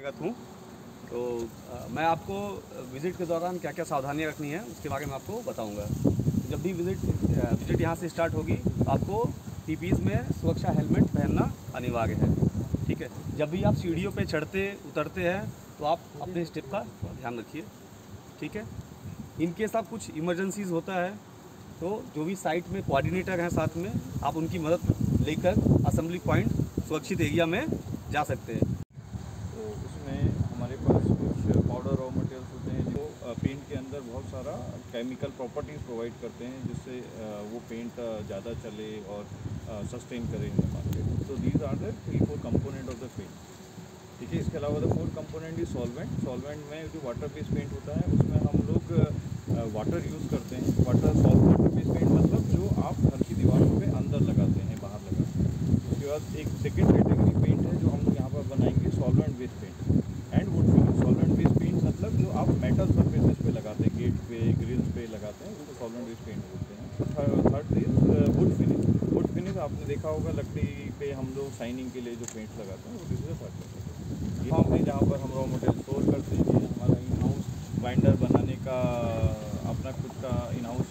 संस्थागत हूँ। तो मैं आपको विज़िट के दौरान क्या क्या सावधानियाँ रखनी है उसके बारे में आपको बताऊँगा। जब भी विज़िट यहाँ से स्टार्ट होगी तो आपको पीपीज़ में सुरक्षा हेलमेट पहनना अनिवार्य है, ठीक है। जब भी आप सीढ़ियों पे चढ़ते उतरते हैं तो आप अपने स्टेप का ध्यान रखिए, ठीक है। इन केस आप कुछ इमरजेंसीज़ होता है तो जो भी साइट में कोऑर्डिनेटर हैं साथ में, आप उनकी मदद लेकर असेंबली पॉइंट सुरक्षित एरिया में जा सकते हैं। तो उसमें हमारे पास कुछ पाउडर रॉ मटेरियल्स होते हैं जो पेंट के अंदर बहुत सारा केमिकल प्रॉपर्टीज़ प्रोवाइड करते हैं जिससे वो पेंट ज़्यादा चले और सस्टेन करे इन द मार्केट। तो these are the 3-4 component of the paint, ठीक है। इसके अलावा the 4th component is solvent में जो वाटर बेस्ड पेंट होता है उसमें हम लोग वाटर यूज़ करते हैं। वाटर बेस्ड पेंट मतलब जो आप घर की दीवारों पे अंदर लगाते हैं, बाहर लगाते हैं। उसके बाद एक सेकेंड कैटेगरी पेंट है जो हम लोग यहाँ पर बनाएंगे solvent based paint and wood finish. Solvent based paint मतलब जो आप मेटल सर्फेसेस पे लगाते हैं, गेट पे, ग्रिल्स पे लगाते हैं, उसको सॉल्वेंट बेस्ड पेंट बोलते हैं। Third is would finish. Would finish आपने देखा होगा लकड़ी पे हम लोग शाइनिंग के लिए जो पेंट लगाते हैं, वो दिस इज थर्ड कैटेगरी। ये फॉर्म है जहाँ पर हम रॉ मटेरियल स्टोर करते हैं। हमारा इन हाउस बाइंडर बनाने का अपना खुद का इन हाउस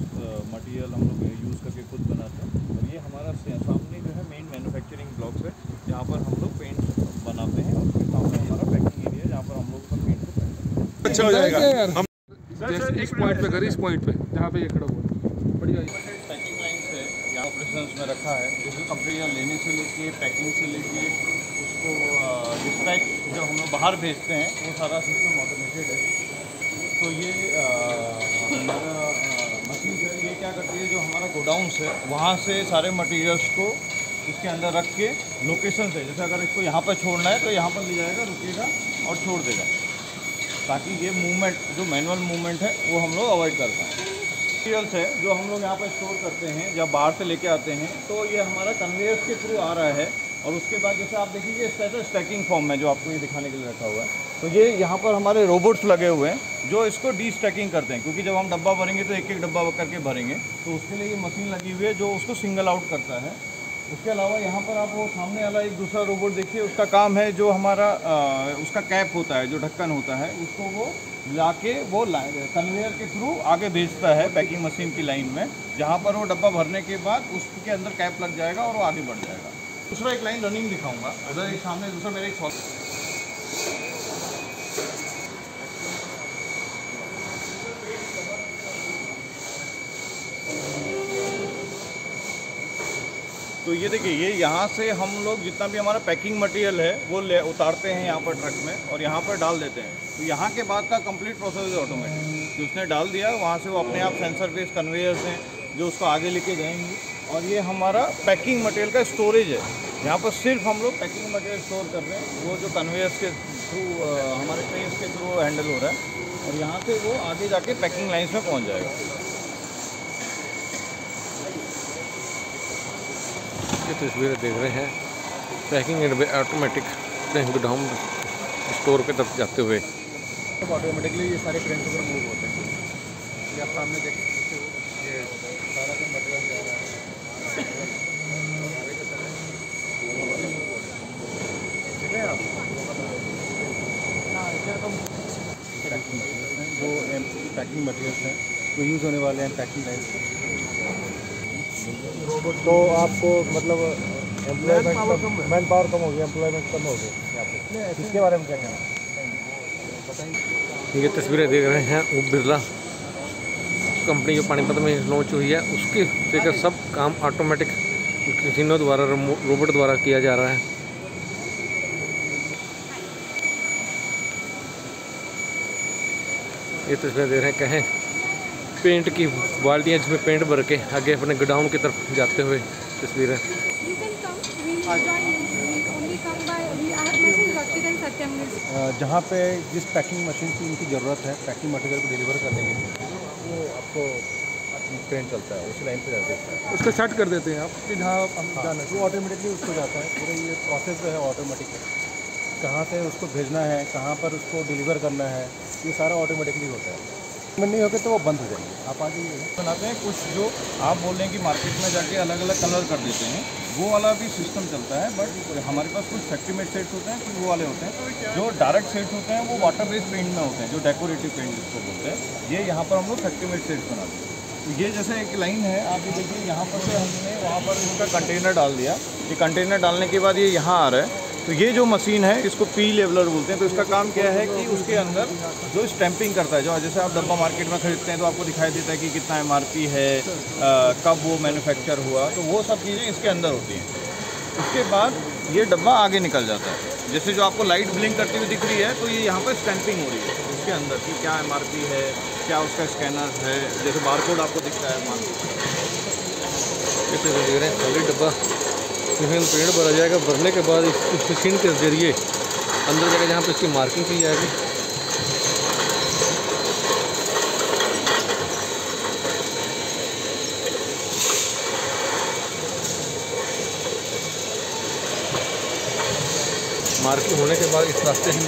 मटेरियल हम लोग यूज़ करके खुद बनाते हैं। और ये हमारा सामने जो है मेन मैन्युफैक्चरिंग ब्लॉक्स है जहाँ पर हम लोग पेंट बनाते हैं। और उसके सामने हमारा पैकिंग एरिया है जहाँ पर हम लोग सब पेंट को पैक अच्छा हो जाएगा यार। हम इस पॉइंट पे करें, इस पॉइंट पे जहाँ पे ये खड़ा हुआ बढ़िया पैकिंग लाइन है यहाँ ऑपरेशंस में रखा है, जिसको कंपनी लेने से लेके पैकिंग से लेके उसको डिस्पैच जब हम लोग बाहर भेजते हैं वो सारा सिस्टम ऑटोमेटेड है। तो ये हमारा मशीन जो है ये क्या करती है, जो हमारा गोडाउन्स है वहाँ से सारे मटेरियल्स को इसके अंदर रख के लोकेशन से, जैसे अगर इसको यहाँ पर छोड़ना है तो यहाँ पर ले जाएगा, रुकेगा और छोड़ देगा, ताकि ये मूवमेंट जो मैनुअल मूवमेंट है वो हम लोग अवॉइड कर पाएँ। मटीरियल्स है जो हम लोग यहाँ पर स्टोर करते हैं जब बाहर से लेके आते हैं तो ये हमारा कन्वेयर्स के थ्रू आ रहा है। और उसके बाद जैसे आप देखिए इस तरह से स्टैकिंग फॉर्म में जो आपको ये दिखाने के लिए रखा हुआ है, तो ये यहाँ पर हमारे रोबोट्स लगे हुए हैं जो इसको डी स्टैकिंग करते हैं, क्योंकि जब हम डब्बा भरेंगे तो एक एक डब्बा करके भरेंगे, तो उसके लिए ये मशीन लगी हुई है जो उसको सिंगल आउट करता है। उसके अलावा यहाँ पर आप वो सामने वाला एक दूसरा रोबोट देखिए, उसका काम है जो हमारा उसका कैप होता है, जो ढक्कन होता है, उसको वो लाके वो कन्वेयर के थ्रू आगे भेजता है पैकिंग मशीन की लाइन में, जहाँ पर वो डब्बा भरने के बाद उसके अंदर कैप लग जाएगा और वो आगे बढ़ जाएगा। दूसरा एक लाइन रनिंग दिखाऊंगा, उधर एक सामने दूसरा मेरे एक तो ये देखिए, ये यहाँ से हम लोग जितना भी हमारा पैकिंग मटेरियल है वो उतारते हैं यहाँ पर ट्रक में और यहाँ पर डाल देते हैं। तो यहाँ के बाद का कंप्लीट प्रोसेस है ऑटोमेटिक, जो उसने डाल दिया वहाँ से वो अपने आप सेंसर बेस्ड कन्वेयर्स हैं जो उसको आगे लेके जाएंगे। और ये हमारा पैकिंग मटेरियल का स्टोरेज है, यहाँ पर सिर्फ हम लोग पैकिंग मटेरियल स्टोर कर रहे हैं, वो जो कन्वेयर्स के थ्रू हमारे ट्रेन्स के थ्रू हैंडल हो रहा है, और यहाँ से वो आगे जाके पैकिंग लाइन्स में पहुँच जाएगा। ये तस्वीरें देख रहे हैं packing and automatic godown store के तरफ जाते हुए। ऑटोमेटिकली ये सारे ट्रेन वगैरह मूव होते हैं। ये आप सामने देख सकते हो, ये सारा का मटेरियल जा रहा है आप वो पैकिंग मटेरियल्स हैं वो यूज़ होने वाले हैं पैकिंग लाइन्स पे। तो आपको मतलब एम्प्लॉयमेंट मैन पावर कम हो गया, एम्प्लॉयमेंट कम हो गया यहाँ पे, इसके बारे में क्या कहना बताइए। ये तस्वीरें देख रहे हैं वो बिरला कंपनी जो पानीपत में लॉन्च हुई है, उसके लेकर सब काम ऑटोमेटिक मशीनों द्वारा, रोबोट द्वारा किया जा रहा है। ये तस्वीरें देख रहे हैं कहें पेंट की बाल्टियाँ जिसमें पेंट भर के आगे अपने गोडाउन की तरफ जाते हुए तस्वीरें। जहाँ पे जिस पैकिंग मशीन की इनकी ज़रूरत है पैकिंग मटेरियल को डिलीवर करने के लिए, वो आपको ट्रेन चलता है, उस लाइन पे जा देता है, उसको सेट कर देते हैं आप कि जहाँ हम जाना है वो ऑटोमेटिकली उसको जाता है। पूरा ये प्रोसेस जो है ऑटोमेटिक है, कहाँ से उसको भेजना है, कहाँ पर उसको डिलीवर करना है, ये सारा ऑटोमेटिकली होता है। नहीं होगा तो वो बंद हो जाएंगे। आप आगे बनाते हैं कुछ जो आप बोल रहे हैं कि मार्केट में जाके अलग अलग कलर कर देते हैं, वो वाला भी सिस्टम चलता है, बट हमारे पास कुछ फैक्ट्री मेड सेट्स होते हैं, कुछ वो वाले होते हैं। जो डायरेक्ट सेट्स होते हैं वो वाटर बेस्ड पेंट में होते हैं, जो डेकोरेटिव पेंट जिसको बोलते हैं। ये यहाँ पर हम लोग फैक्ट्री मेड सेट्स बनाते हैं। तो ये जैसे एक लाइन है, आप ये देखिए, यहाँ पर से हमने वहाँ पर इसका कंटेनर डाल दिया। ये कंटेनर डालने के बाद ये यहाँ आ रहा है। तो ये जो मशीन है इसको पी लेवलर बोलते हैं। तो इसका काम क्या है कि उसके अंदर जो स्टैंपिंग करता है, जो जैसे आप डब्बा मार्केट में खरीदते हैं तो आपको दिखाई देता है कि कितना MRP है, कब वो मैन्युफैक्चर हुआ, तो वो सब चीज़ें इसके अंदर होती हैं। उसके बाद ये डब्बा आगे निकल जाता है। जैसे जो आपको लाइट ब्लिंक करती हुई दिख रही है, तो ये यहाँ पर स्टैंपिंग हो रही है उसके अंदर कि क्या MRP है, क्या उसका स्कैनर है, जैसे बारकोड आपको दिख रहा है। इसे देख रहे हैं खाली डब्बा, इसमें पेंट भरा जाएगा। भरने के बाद इस मशीन के जरिए अंदर जाकर जहाँ पे इसकी मार्किंग की जाएगी। मार्किंग होने के बाद इस रास्ते से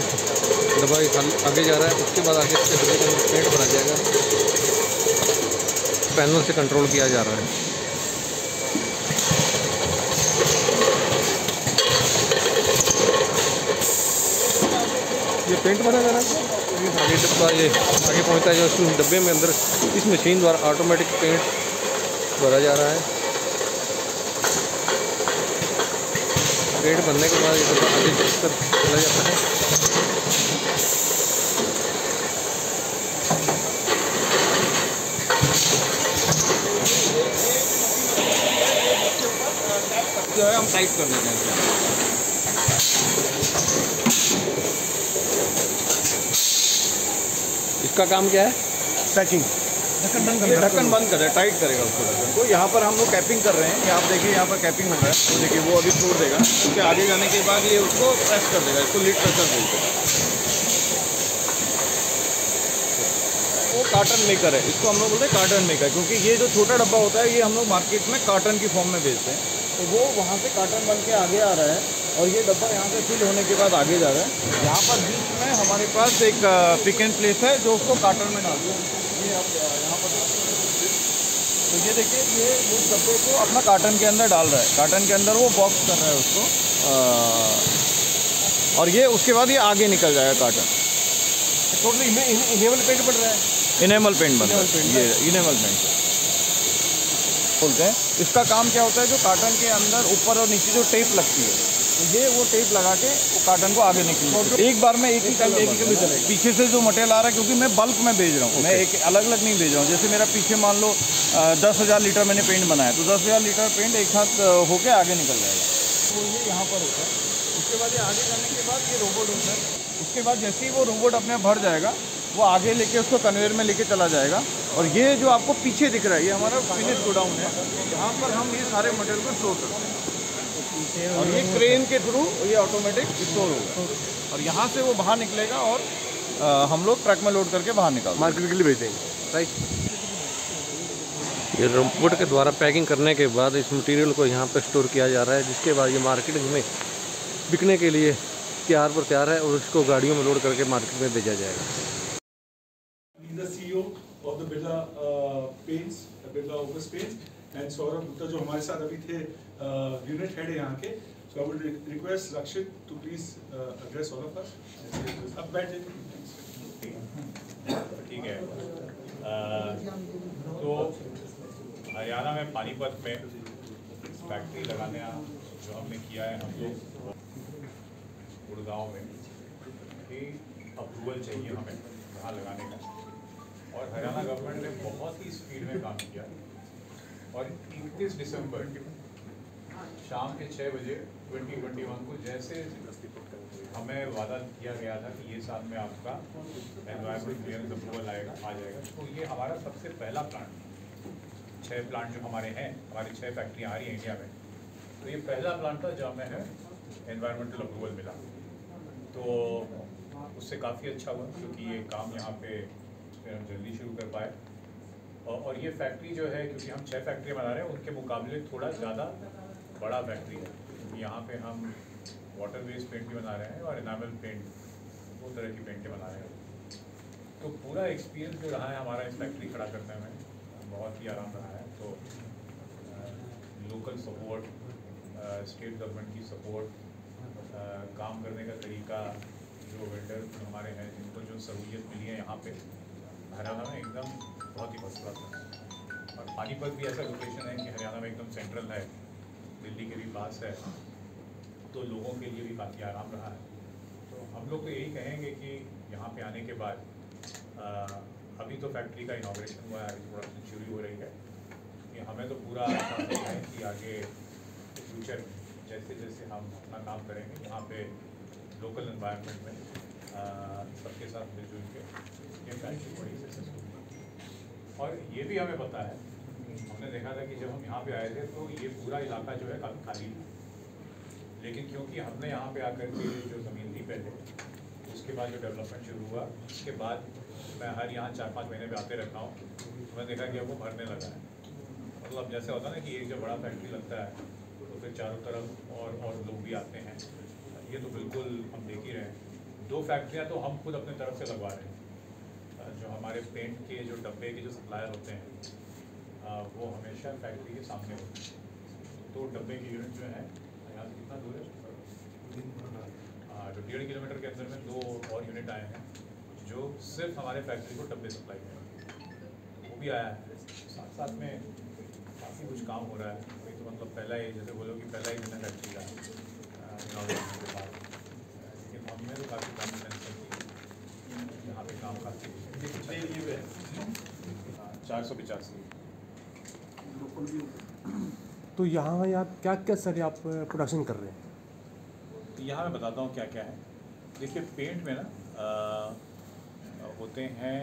डब्बा आगे जा रहा है। उसके बाद आगे इसके डब्बे के अंदर पेंट भरा जाएगा। पैनल से कंट्रोल किया जा रहा है। ये पेंट भरा जा रहा है। आगे डब्बा ये आगे पहुंचता है, जो उस डब्बे में अंदर इस मशीन द्वारा ऑटोमेटिक पेंट भरा जा रहा है। पेंट बनने के बाद ये डब्बा आगे चलकर चला जाता है। जो है हम टाइट कर लेते हैं। इसका काम क्या है? पैकिंग। ढक्कन बंद करें, टाइट करेगा उसको ढक्कन को। यहाँ पर हम लोग कैपिंग कर रहे हैं। ये आप देखिए यहाँ पर कैपिंग हो रहा है। तो देखिए वो अभी छोड़ देगा। उसके आगे जाने के बाद ये उसको प्रेस कर देगा। इसको लीड प्रेशर बोलते हैं। वो कार्टन मेकर है, इसको हम लोग बोलते हैं कार्टन मेकर, क्योंकि ये जो छोटा डब्बा होता है ये हम लोग मार्केट में कार्टन की फॉर्म में बेचते हैं। तो वो वहाँ से कार्टन बन के आगे आ रहा है और ये डब्बा यहाँ से फिल होने के बाद आगे जा रहा है। यहाँ पर बीच में हमारे पास एक पिक एंड प्लेस है जो उसको कार्टन में डालते हैं। ये आप यहाँ पर तो ये देखिए, ये उस डब्बे को अपना कार्टन के अंदर डाल रहा है। कार्टन के अंदर वो बॉक्स कर रहा है उसको, और ये उसके बाद ये आगे निकल जाएगा कार्टन। टोटली इनेबल पेंट बन रहा है। इनेमल पेंट बन रहा है। ये इनेमल पेंट बोलते हैं। इसका काम क्या होता है, जो कार्टन के अंदर ऊपर और नीचे जो टेप लगती है, तो ये वो टेप लगा के वो कार्टन को आगे निकल एक बार में एक ही टाइम पीछे से जो मटेरियल आ रहा है, क्योंकि मैं बल्क में भेज रहा हूँ। मैं एक अलग अलग नहीं भेज रहा हूँ। जैसे मेरा पीछे मान लो 10,000 लीटर मैंने पेंट बनाया, तो 10,000 लीटर पेंट एक साथ होके आगे निकल जाएगा। तो ये यहाँ पर होता है। उसके बाद ये आगे जाने के बाद ये रोबोट होता है। उसके बाद जैसे ही वो रोबोट अपने आप भर जाएगा, वो आगे लेके उसको कन्वेयर में लेके चला जाएगा। और ये जो आपको पीछे दिख रहा है, ये हमारा फिनिश गोडाउन है। यहाँ पर हम ये सारे मटेरियल को स्टोर करते हैं और ये क्रेन के थ्रू ये ऑटोमेटिक स्टोर होगा और यहाँ से वो बाहर निकलेगा और हम लोग ट्रक में लोड करके बाहर निकाल मार्केट के लिए भेज देंगे, राइट। ये रोबोट के द्वारा पैकिंग करने के बाद इस मटेरियल को यहाँ पर स्टोर किया जा रहा है, जिसके बाद ये मार्केटिंग में बिकने के लिए तैयार है और इसको गाड़ियों में लोड करके मार्केट में भेजा जाएगा। The CEO of the Birla Paints, Birla Opus Paints, and Saurabh Gupta जो हमारे साथ अभी थे यूनिट हेड है यहाँ के। So I would request Rakshit to please address all of us. अब बैठ जाइए। ठीक है। तो हरियाणा में पानीपत में फैक्ट्री लगाने जो हमने किया है, हम लोग गुड़गांव में भी अप्रूवल चाहिए हमें यहाँ लगाने का, और हरियाणा गवर्नमेंट ने बहुत ही स्पीड में काम किया। और 31 दिसंबर शाम के 6 बजे 2021 को जैसे हमें वादा किया गया था कि ये साल में आपका एनवायरमेंट क्लियरेंस अप्रूवल आ जाएगा, तो ये हमारा सबसे पहला प्लांट, 6 प्लांट जो हमारे हैं, हमारी 6 फैक्ट्रियाँ आ रही हैं इंडिया में, तो ये पहला प्लांट था जहाँ में है एनवायरमेंटल अप्रूवल मिला। तो उससे काफ़ी अच्छा हुआ, क्योंकि ये काम यहाँ पे फिर हम जल्दी शुरू कर पाए। और ये फैक्ट्री जो है, क्योंकि हम 6 फैक्ट्री बना रहे हैं, उनके मुकाबले थोड़ा ज़्यादा बड़ा फैक्ट्री है, क्योंकि यहाँ पे हम वाटर बेस्ड पेंट भी बना रहे हैं और एनामल पेंट, 2 तरह की पेंटें बना रहे हैं। तो पूरा एक्सपीरियंस जो रहा है हमारा इस फैक्ट्री खड़ा करने में, बहुत ही आराम रहा है। तो लोकल सपोर्ट, स्टेट गवर्नमेंट की सपोर्ट, काम करने का तरीका, जो वेंडर हमारे हैं जिनको जो सहूलियत मिली है यहाँ पे हरियाणा में एकदम बहुत ही फर्स्ट क्लास है। और पानीपत भी ऐसा लोकेशन है कि हरियाणा में एकदम सेंट्रल है, दिल्ली के भी पास है, तो लोगों के लिए भी काफ़ी आराम रहा है। तो हम लोग तो यही कहेंगे कि यहाँ पे आने के बाद अभी तो फैक्ट्री का इनॉग्रेशन हुआ है, अभी प्रोडक्शन शुरू हो रही है, कि हमें तो पूरा आशा है कि आगे फ्यूचर में जैसे जैसे हम अपना काम करेंगे यहाँ पे लोकल एनवायरनमेंट में सबके साथ मिलजुल के ये फैक्ट्री बड़ी सक्सेसफुल हुई। और ये भी हमें पता है, हमने देखा था कि जब हम यहाँ पे आए थे तो ये पूरा इलाका जो है काफ़ी खाली था, लेकिन क्योंकि हमने यहाँ पे आकर के जो ज़मीन थी पहले, उसके बाद जो डेवलपमेंट शुरू हुआ, उसके बाद मैं हर यहाँ 4-5 महीने पे आते रहता हूँ, तो मैंने देखा कि अब वो भरने लगा है। मतलब जैसे होता है ना कि एक जब बड़ा फैक्ट्री लगता है तो फिर चारों तरफ और लोग भी आते हैं, ये तो बिल्कुल हम देख ही रहे हैं। 2 फैक्ट्रियाँ तो हम खुद अपने तरफ से लगवा रहे हैं। जो हमारे पेंट के जो डब्बे के जो सप्लायर होते हैं वो हमेशा फैक्ट्री के सामने होते हैं। तो डब्बे की यूनिट जो है यहाँ से कितना दूर है, जो 1.5 किलोमीटर के अंदर में 2 और यूनिट आए हैं जो सिर्फ हमारे फैक्ट्री को डब्बे सप्लाई करें, वो भी आया है। साथ साथ में काफ़ी कुछ काम हो रहा है। अभी तो मतलब पहला ही, जैसे बोलो कि पहला ही दिन है फैक्ट्री का इनॉग्रेशन के बाद, लेकिन हमने तो काफ़ी कॉन्फिडेंस है कि यहाँ पे काम काफ़ी 485। तो यहाँ आप क्या क्या सर आप प्रोडक्शन कर रहे हैं? तो यहाँ मैं बताता हूँ क्या क्या है। देखिए पेंट में ना होते हैं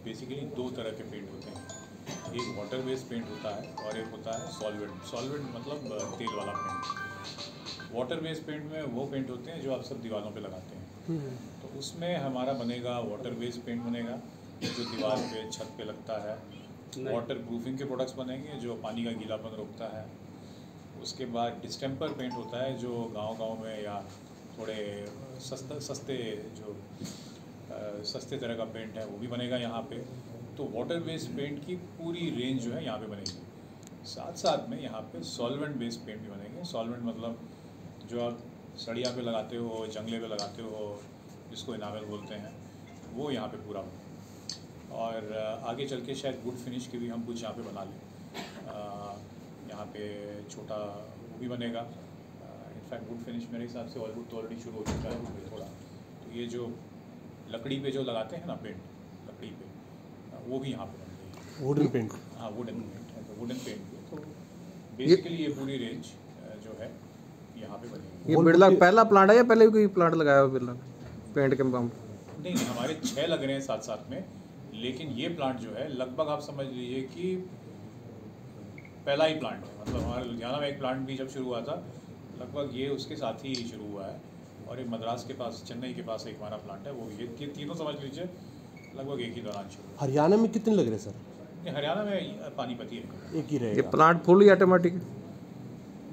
बेसिकली 2 तरह के पेंट होते हैं, एक वाटर बेस्ड पेंट होता है और एक होता है सॉल्वेंट मतलब तेल वाला पेंट। वाटर बेस्ड पेंट में वो पेंट होते हैं जो आप सब दीवारों पे लगाते हैं, तो उसमें हमारा बनेगा वाटर बेस्ड पेंट बनेगा जो दीवार पे छत पे लगता है। वाटर प्रूफिंग के प्रोडक्ट्स बनेंगे जो पानी का गीलापन रोकता है। उसके बाद डिस्टेम्पर पेंट होता है जो गांव में या थोड़े सस्ते तरह का पेंट है वो भी बनेगा यहाँ पे। तो वाटर बेस्ड पेंट की पूरी रेंज जो है यहाँ पे बनेगी। साथ साथ में यहाँ पे सॉल्वेंट बेस्ड पेंट भी बनेंगे। सॉल्वेंट मतलब जो आप सड़िया पे लगाते हो, जंगले पे लगाते हो, जिसको इनामल बोलते हैं, वो यहाँ पे पूरा बनेगा। और आगे चल के शायद वुड फिनिश की भी हम कुछ यहाँ पे बना लें। यहाँ पे छोटा वो भी बनेगा। इनफैक्ट वुड फिनिश मेरे हिसाब से ऑलरेडी शुरू हो चुका है थोड़ा। तो ये जो लकड़ी पे जो लगाते हैं ना पेंट, लकड़ी पे, वो भी यहाँ पे बन रही है। Wooden paint? हाँ वुडन पेंट, वुडन पेंट। तो बेसिकली ये पूरी रेंज जो है यहाँ पे बनेगी। ये बिरला पहला प्लांट है या पहले भी कोई प्लांट लगाया हुआ बिरला पेंट के पंप? नहीं, हमारे 6 लग रहे हैं साथ साथ में, लेकिन ये प्लांट जो है लगभग आप समझ लीजिए कि पहला ही प्लांट है। मतलब हमारे लुधियाना में एक प्लांट भी जब शुरू हुआ था, लगभग ये उसके साथ ही शुरू हुआ है। और एक मद्रास के पास, चेन्नई के पास एक हमारा प्लांट है, वो ये तीनों समझ लीजिए लगभग एक ही दौरान शुरू। हरियाणा में कितने लग रहे हैं सर? नहीं, हरियाणा में पानीपत ही है, एक ही ये रहेगा। प्लांट फुल ही ऑटोमेटिक?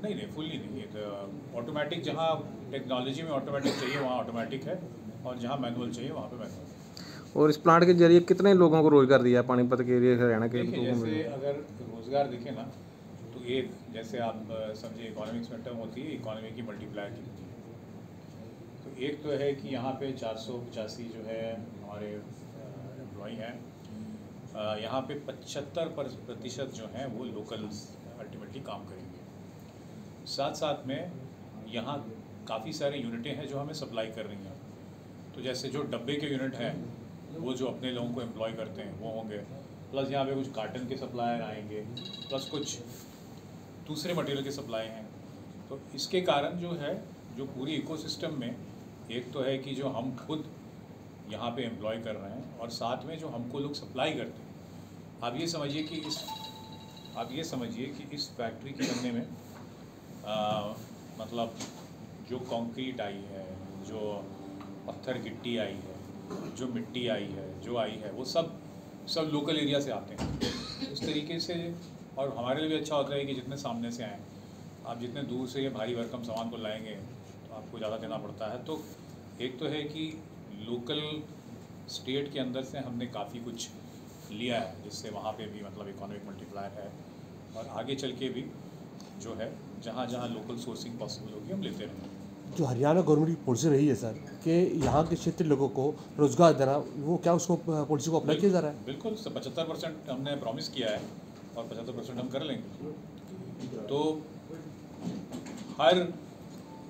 नहीं फुल्ली नहीं, ये तो ऑटोमेटिक। जहाँ टेक्नोलॉजी में ऑटोमेटिक चाहिए वहाँ ऑटोमेटिक है, और जहाँ मैनुअल चाहिए वहाँ पे मैनुअल। और इस प्लांट के जरिए कितने लोगों को रोजगार दिया पानीपत के एरिया, हरियाणा के देखिए लोगों जैसे में? अगर रोज़गार देखें ना, तो एक जैसे आप समझिए इकोनॉमिक्स में टर्म होती है इकोनॉमी की मल्टीप्लायर की होती है। तो एक तो है कि यहाँ पे 485 जो है हमारे एम्प्लॉई हैं। यहाँ पे 75% जो हैं वो लोकल्स अल्टीमेटली काम करेंगे। साथ साथ में यहाँ काफ़ी सारे यूनिटें हैं जो हमें सप्लाई कर रही हैं। तो जैसे जो डब्बे के यूनिट हैं वो जो अपने लोगों को एम्प्लॉय करते हैं वो होंगे, प्लस यहाँ पे कुछ कार्टन के सप्लायर आएंगे, प्लस कुछ दूसरे मटेरियल के सप्लाई हैं। तो इसके कारण जो है, जो पूरी इकोसिस्टम में, एक तो है कि जो हम खुद यहाँ पे एम्प्लॉय कर रहे हैं, और साथ में जो हमको लोग सप्लाई करते हैं। आप ये समझिए कि इस फैक्ट्री के बनने में मतलब जो कंक्रीट आई है, जो पत्थर गिट्टी आई है, जो मिट्टी आई है, जो आई है, वो सब लोकल एरिया से आते हैं उस तरीके से। और हमारे लिए भी अच्छा होता है कि जितने सामने से आएँ, आप जितने दूर से ये भारी भरकम सामान को लाएंगे तो आपको ज़्यादा देना पड़ता है। तो एक तो है कि लोकल स्टेट के अंदर से हमने काफ़ी कुछ लिया है, जिससे वहाँ पे भी मतलब इकोनॉमिक मल्टीप्लायर है, और आगे चल के भी जो है जहाँ जहाँ लोकल सोर्सिंग पॉसिबल होगी हम लेते रहेंगे। जो हरियाणा गवर्नमेंट की पॉलिसी रही है सर कि यहाँ के क्षेत्रीय लोगों को रोजगार देना, वो क्या उसको पॉलिसी को अप्लाई किया जा रहा है? बिल्कुल 75% हमने प्रॉमिस किया है और 75% हम कर लेंगे। तो हर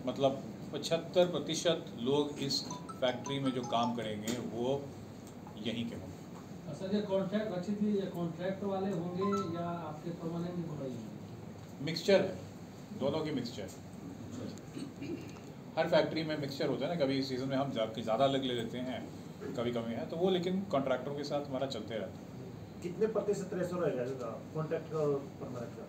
मतलब 75% लोग इस फैक्ट्री में जो काम करेंगे वो यहीं के होंगे। सर ये कॉन्ट्रैक्ट रचित ये कॉन्ट्रैक्ट वाले होंगे या आपके परमानेंट एम्प्लॉई होंगे? मिक्सचर है, दोनों की मिक्सचर। हर फैक्ट्री में मिक्सचर होता है ना, कभी सीजन में हम ज़्यादा अलग ले लेते हैं, कभी कमी है, तो वो लेकिन कॉन्ट्रैक्टरों के साथ हमारा चलते रहता है। कितने प्रतिशत रेशो रहेगा कॉन्ट्रैक्ट का और परमानेंट का?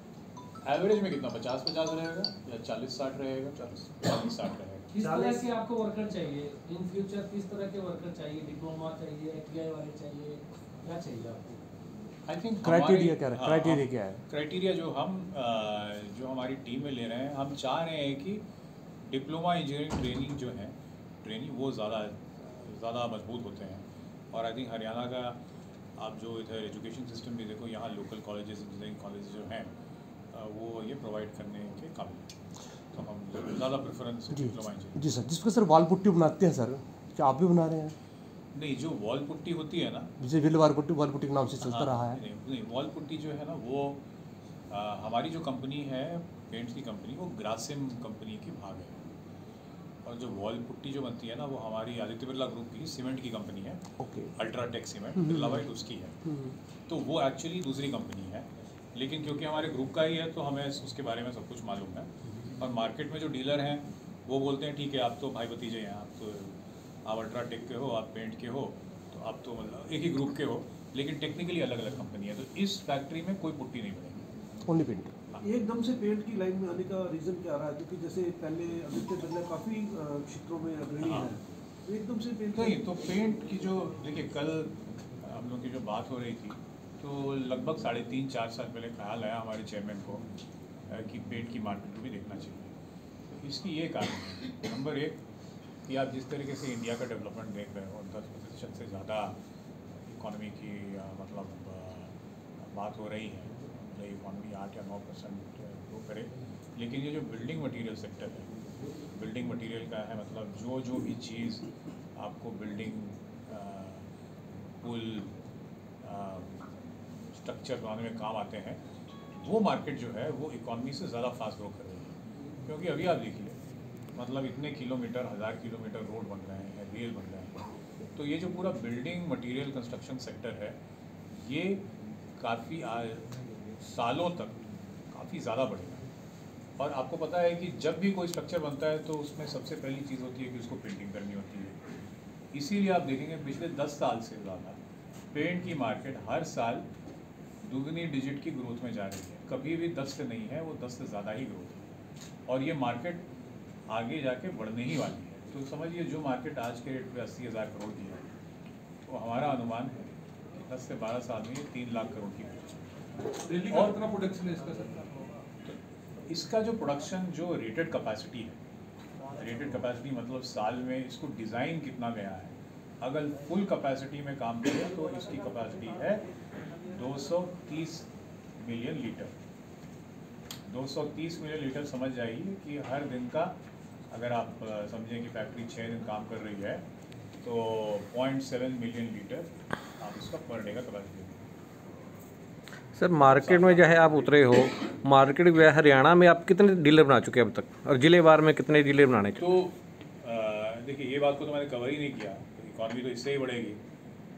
एवरेज में कितना 50-50 रहेगा या 40-60 रहेगा? 40-60 रहेगा। किस तरह के आपको वर्कर चाहिए इन फ्यूचर? किस तरह के वर्कर चाहिए? डिप्लोमा चाहिए, ITI वाले चाहिए, क्या चाहिए आपको? आई थिंक क्राइटेरिया क्या है? क्राइटेरिया क्या है? क्राइटेरिया जो हमारी टीम में ले रहे हैं, हम चाह रहे हैं कि डिप्लोमा इंजीनियरिंग ट्रेनिंग जो है वो ज़्यादा मजबूत होते हैं। और आई थिंक हरियाणा का आप जो इधर एजुकेशन सिस्टम भी देखो, यहाँ लोकल कॉलेजेस, इंजीनियरिंग कॉलेज जो हैं वो ये प्रोवाइड करने के काबिल, तो हम ज़्यादा प्रेफरेंस डिप्लोमा इंजीनियरिंग। जी सर, जिसको सर वाल पुट्टी बनाते हैं सर, क्या आप भी बना रहे हैं? नहीं, जो वॉल पुट्टी होती है ना, जैसे विल वाल पुट्टी के नाम से चलता रहा है। नहीं, वॉल पुट्टी जो है ना वो हमारी जो कंपनी है पेंट्स की कंपनी, वो ग्रासिम कंपनी की भाग है। और जो वॉल पुट्टी जो बनती है ना, वो हमारी आदित्य बिरला ग्रुप की सीमेंट की कंपनी है। Okay. UltraTech cement, Birla white उसकी है। तो वो एक्चुअली दूसरी कंपनी है, लेकिन क्योंकि हमारे ग्रुप का ही है तो हमें उसके बारे में सब कुछ मालूम है। और मार्केट में जो डीलर हैं वो बोलते हैं ठीक है, आप तो भाई भतीजे हैं, आप अल्ट्राटेक के हो, आप पेंट के हो, तो आप तो मतलब एक ही ग्रुप के हो, लेकिन टेक्निकली अलग अलग कंपनी है। तो इस फैक्ट्री में कोई पुट्टी नहीं बनेगी, ओनली पेंट। एकदम से पेंट की लाइन में आने का रीज़न क्या रहा है? क्योंकि जैसे पहले आदित्य बिरला काफ़ी क्षेत्रों में अग्रणी है, तो एकदम से पेंट नहीं। तो पेंट की जो देखिए, कल हम लोग की जो बात हो रही थी, तो लगभग 3.5-4 साल पहले ख्याल आया हमारे चेयरमैन को कि पेंट की मार्केट को भी देखना चाहिए। तो इसकी ये कारण है, नंबर 1 कि आप जिस तरीके से इंडिया का डेवलपमेंट देख रहे हो और 10% से ज़्यादा इकॉनमी की मतलब बात हो रही है, मतलब इकॉनमी 8 या 9% ग्रो करे, लेकिन ये जो बिल्डिंग मटेरियल सेक्टर है, बिल्डिंग मटेरियल का है मतलब जो भी चीज़ आपको बिल्डिंग पुल स्ट्रक्चर बनाने में काम आते हैं, वो मार्केट जो है वो इकॉनमी से ज़्यादा फास्ट ग्रो कर रही है। क्योंकि अभी आप देखिए, मतलब इतने किलोमीटर, 1000 किलोमीटर रोड बन रहे हैं, रेल बन रहे हैं, तो ये जो पूरा बिल्डिंग मटेरियल कंस्ट्रक्शन सेक्टर है, ये काफ़ी सालों तक काफ़ी ज़्यादा बढ़ेगा। और आपको पता है कि जब भी कोई स्ट्रक्चर बनता है तो उसमें सबसे पहली चीज़ होती है कि उसको पेंटिंग करनी होती है। इसीलिए आप देखेंगे पिछले 10 साल से ज़्यादा पेंट की मार्केट हर साल दुगनी डिजिट की ग्रोथ में जा रही है। कभी भी 10 से नहीं है, वो 10 से ज़्यादा ही ग्रोथ है, और ये मार्केट आगे जाके बढ़ने ही वाली है। तो समझिए, जो मार्केट आज के रेट पे 80,000 करोड़ की है, तो हमारा अनुमान है कि 10 से 12 साल में ये 3 लाख करोड़ की दिल्ली का कितना प्रोडक्शन है इसका सर? तो इसका जो प्रोडक्शन, जो रेटेड कैपेसिटी है, रेटेड कैपेसिटी मतलब साल में इसको डिज़ाइन कितना गया है, अगर फुल कैपेसिटी में काम करें तो इसकी कैपेसिटी है 230 मिलियन लीटर। 230 मिलियन लीटर समझ जाइए कि हर दिन का, अगर आप समझें कि फैक्ट्री 6 दिन काम कर रही है तो 0.7 मिलियन लीटर आप इसका पर डे का कैपेसिटी। सर मार्केट में जो है आप उतरे हो, मार्केट में हरियाणा में आप कितने डीलर बना चुके हैं अब तक, और जिलेवार में कितने डीलर बनाने चाहिए? तो देखिए, ये बात को तो मैंने कवर ही नहीं किया, तो इकॉनमी तो इससे ही बढ़ेगी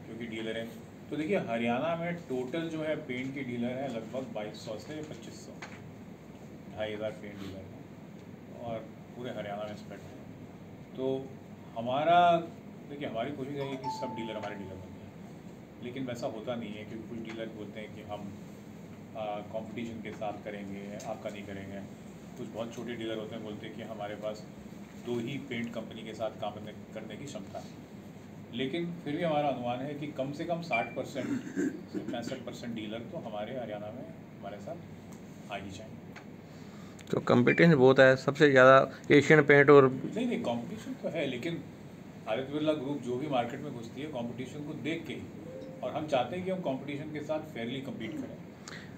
क्योंकि डीलर हैं। तो देखिए, हरियाणा में टोटल जो है पेंट के डीलर हैं लगभग 2200 से 2500, 2500 पेंट डीलर हैं और पूरे हरियाणा में स्प्रेड है। तो हमारा देखिए, हमारी कोशिश है कि सब डीलर हमारे डीलर बन जाए, लेकिन वैसा होता नहीं है क्योंकि कुछ डीलर बोलते हैं कि हम कंपटीशन के साथ करेंगे, आपका नहीं करेंगे। कुछ बहुत छोटे डीलर होते हैं, बोलते हैं कि हमारे पास 2 ही पेंट कंपनी के साथ काम करने की क्षमता है। लेकिन फिर भी हमारा अनुमान है कि कम से कम 60% से 65% डीलर तो हमारे हरियाणा में हमारे साथ आ ही जाएंगे। तो कंपटीशन बहुत है, सबसे ज़्यादा एशियन पेंट और नहीं, कंपटीशन तो है, लेकिन आदित्य बिरला ग्रुप जो भी मार्केट में घुसती है कंपटीशन को देख के ही, और हम चाहते हैं कि हम कंपटीशन के साथ फेयरली कम्पीट करें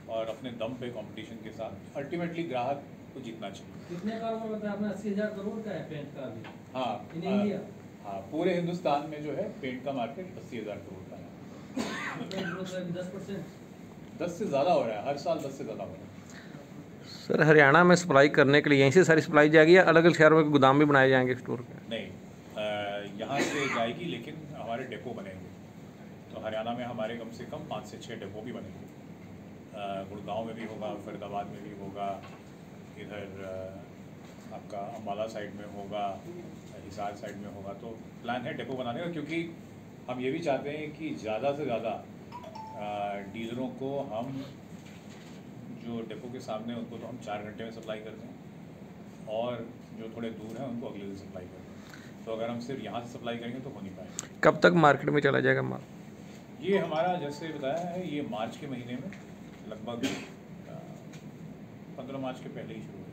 और अपने दम पे कंपटीशन के साथ अल्टीमेटली ग्राहक को जीतना चाहिए। कितने का बताया आपने? 80,000 करोड़ का है पेंट का अभी हाँ इन इंडिया। हाँ, पूरे हिंदुस्तान में जो है पेंट का मार्केट 80,000 करोड़ का है। 10%। 10 से ज़्यादा हो रहा है, हर साल 10 से ज़्यादा हो रहा है। सर हरियाणा में सप्लाई करने के लिए यहीं से सारी सप्लाई जाएगी या अलग अलग शहरों में गोदाम भी बनाए जाएंगे स्टोर के? नहीं, यहाँ से जाएगी लेकिन हमारे डेपो बनेंगे। तो हरियाणा में हमारे कम से कम 5 से 6 डेपो भी बनेंगे। गुड़गांव में भी होगा, फरीदाबाद में भी होगा, इधर आपका अम्बाला साइड में होगा, हिसार साइड में होगा। तो प्लान है डेपो बनाने का, क्योंकि हम ये भी चाहते हैं कि ज़्यादा से ज़्यादा डीलरों को हम जो डेपो के सामने उनको तो हम 4 घंटे में सप्लाई कर दें और जो थोड़े दूर हैं उनको अगले दिन सप्लाई कर दें। तो अगर हम सिर्फ यहाँ से सप्लाई करेंगे तो हो नहीं पाएगा। कब तक मार्केट में चला जाएगा माल? ये हमारा जैसे बताया है, ये मार्च के महीने में लगभग 15 मार्च के पहले ही शुरू हो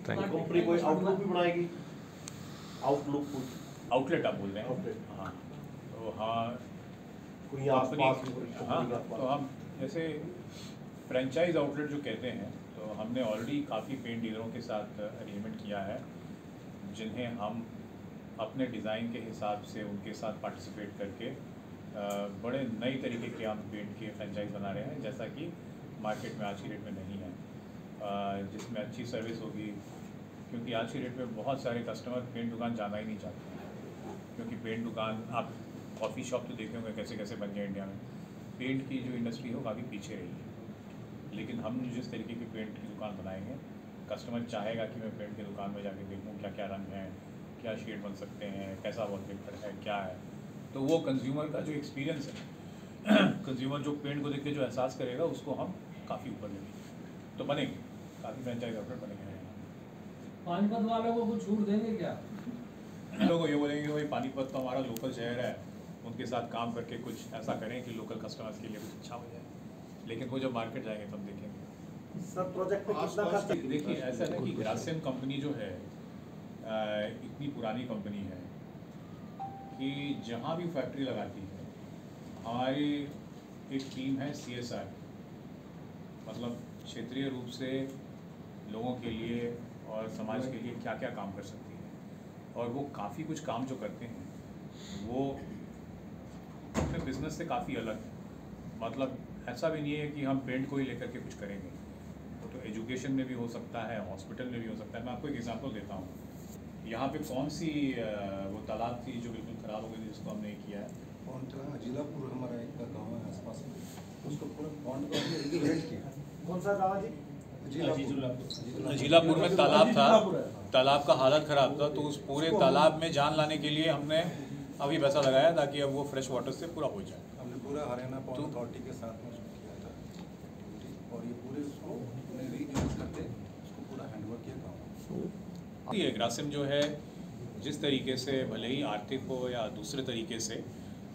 थैंक यू। कंपनी कोई आउटलुक भी बनाएगी? आउटलेट आप बोल रहे हैं? हाँ, तो हाँ कोई आसपास? हाँ, तो हम जैसे फ्रेंचाइज आउटलेट जो कहते हैं, तो हमने ऑलरेडी काफ़ी पेंट डीलरों के साथ अरेंजमेंट किया है, जिन्हें हम अपने डिज़ाइन के हिसाब से उनके साथ पार्टिसिपेट करके बड़े नई तरीके के हम पेंट के फ्रेंचाइज बना रहे हैं, जैसा कि मार्केट में आज की डेट में नहीं है, जिसमें अच्छी सर्विस होगी। क्योंकि आज की डेट में बहुत सारे कस्टमर पेंट दुकान जाना ही नहीं चाहते हैं, क्योंकि पेंट दुकान, आप कॉफ़ी शॉप तो देखे होंगे कैसे कैसे बन गए इंडिया में। पेंट की जो इंडस्ट्री हो काफ़ी पीछे रही है, लेकिन हम जिस तरीके की पेंट की दुकान बनाएंगे, कस्टमर चाहेगा कि मैं पेंट की दुकान में जाके देखूँ क्या क्या रंग हैं, क्या शेड बन सकते हैं, कैसा वॉलपेपर है, क्या है। तो वो कंज्यूमर का जो एक्सपीरियंस है, कंज्यूमर जो पेंट को देख के जो एहसास करेगा, उसको हम काफ़ी ऊपर लेंगे। तो बनेंगे, काफ़ी फ्रेंचाइज आउटलेट बनेंगे। पानीपत वालों को कुछ छूट देंगे क्या? लोग ये बोलेंगे कि भाई पानीपत तो हमारा लोकल शहर है, उनके साथ काम करके कुछ ऐसा करें कि लोकल कस्टमर्स के लिए कुछ अच्छा हो जाए। लेकिन वो जब मार्केट जाएंगे तब देखेंगे। सर प्रोजेक्ट पे कितना खर्च? देखिए ऐसा है कि ग्रासिम कंपनी जो है इतनी पुरानी कंपनी है कि जहाँ भी फैक्ट्री लगाती है, हमारी एक टीम है CSR, मतलब क्षेत्रीय रूप से लोगों के लिए और समाज के लिए क्या क्या काम कर सकती है। और वो काफ़ी कुछ काम जो करते हैं वो अपने बिजनेस से काफ़ी अलग है। मतलब ऐसा भी नहीं है कि हम पेंट को ही लेकर के कुछ करेंगे, तो एजुकेशन में भी हो सकता है, हॉस्पिटल में भी हो सकता है। मैं आपको एक एग्जांपल देता हूँ। यहाँ पे कौन सी वो तालाब थी जो बिल्कुल ख़राब हो गई थी, जिसको हमने किया है? जिलापुर हमारा एक गाँव है आसपास में, उसको पूरा पॉन्ड को रेड किया। कौन सा गाँव जी? जिलापुर में तालाब था, तालाब का हालत ख़राब था, तो उस पूरे तालाब में जान लाने के लिए हमने अभी पैसा लगाया ताकि अब वो फ्रेश वाटर से पूरा हो जाए। हमने पूरा हरियाणा पॉन्ड अथॉरिटी के साथ में उसको किया था, और ये पूरे उसको रीयूज करते उसको पूरा हैंडवर्क किया था। ये ग्रासिम जो है, जिस तरीके से भले ही आर्थिक हो या दूसरे तरीके से,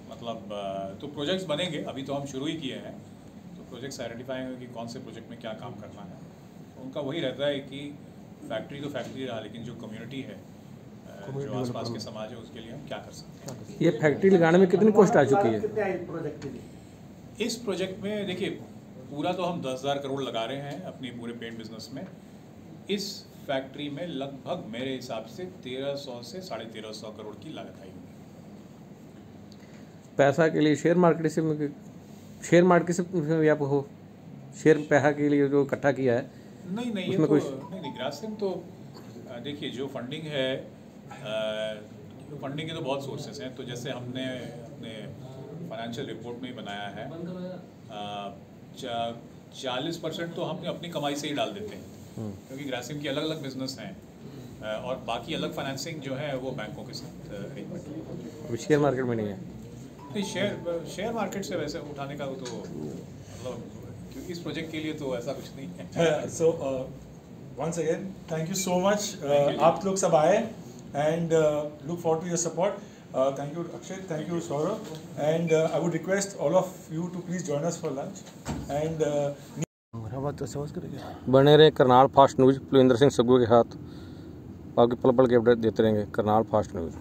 मतलब तो प्रोजेक्ट्स बनेंगे। अभी तो हम शुरू ही किए हैं, तो प्रोजेक्ट्स आइडेंटिफाई होंगे कि कौन से प्रोजेक्ट में क्या काम करना है। उनका वही रहता है कि फैक्ट्री तो फैक्ट्री रहा, लेकिन जो कम्युनिटी है, जो आसपास के समाज है, उसके लिए हम क्या कर सकते हैं। ये फैक्ट्री लगाने में कितनी कॉस्ट आ चुकी है? कितने आई प्रोजेक्ट के लिए? इस प्रोजेक्ट में देखिए, पूरा तो हम 10,000 करोड़ लगा रहे हैं अपनी पूरे पेंट बिजनेस में। इस फैक्ट्री में लगभग मेरे हिसाब से 1,300 से 1,350 करोड़ की लागत आई होगी। पैसा के लिए शेयर मार्केट से आप हो, शेयर पैसा के लिए जो इकट्ठा किया है? नहीं, ये तो नहीं, ग्रासिम तो देखिए, जो फंडिंग है, फंडिंग के तो बहुत सोर्सेस हैं। तो जैसे हमने अपने फाइनेंशियल रिपोर्ट में ही बनाया है, 40% तो हम अपनी कमाई से ही डाल देते हैं, क्योंकि ग्रासिम की अलग अलग बिजनेस हैं, और बाकी अलग फाइनेंसिंग जो है वो बैंकों के साथ अरेंजमेंट। शेयर मार्केट में नहीं है? नहीं, शेयर मार्केट से वैसे उठाने का तो मतलब इस प्रोजेक्ट के लिए तो ऐसा कुछ नहीं है। So once again thank you so much, आप लोग सब आए, and look forward to your support. Thank you Akshay, thank you Saurabh, and I would request all of you to please join us for lunch. And बने रहे Karnal fast news, Pulinder Singh Saggu के साथ, आपके पल पल के अपडेट देते रहेंगे करनाल फास्ट न्यूज़।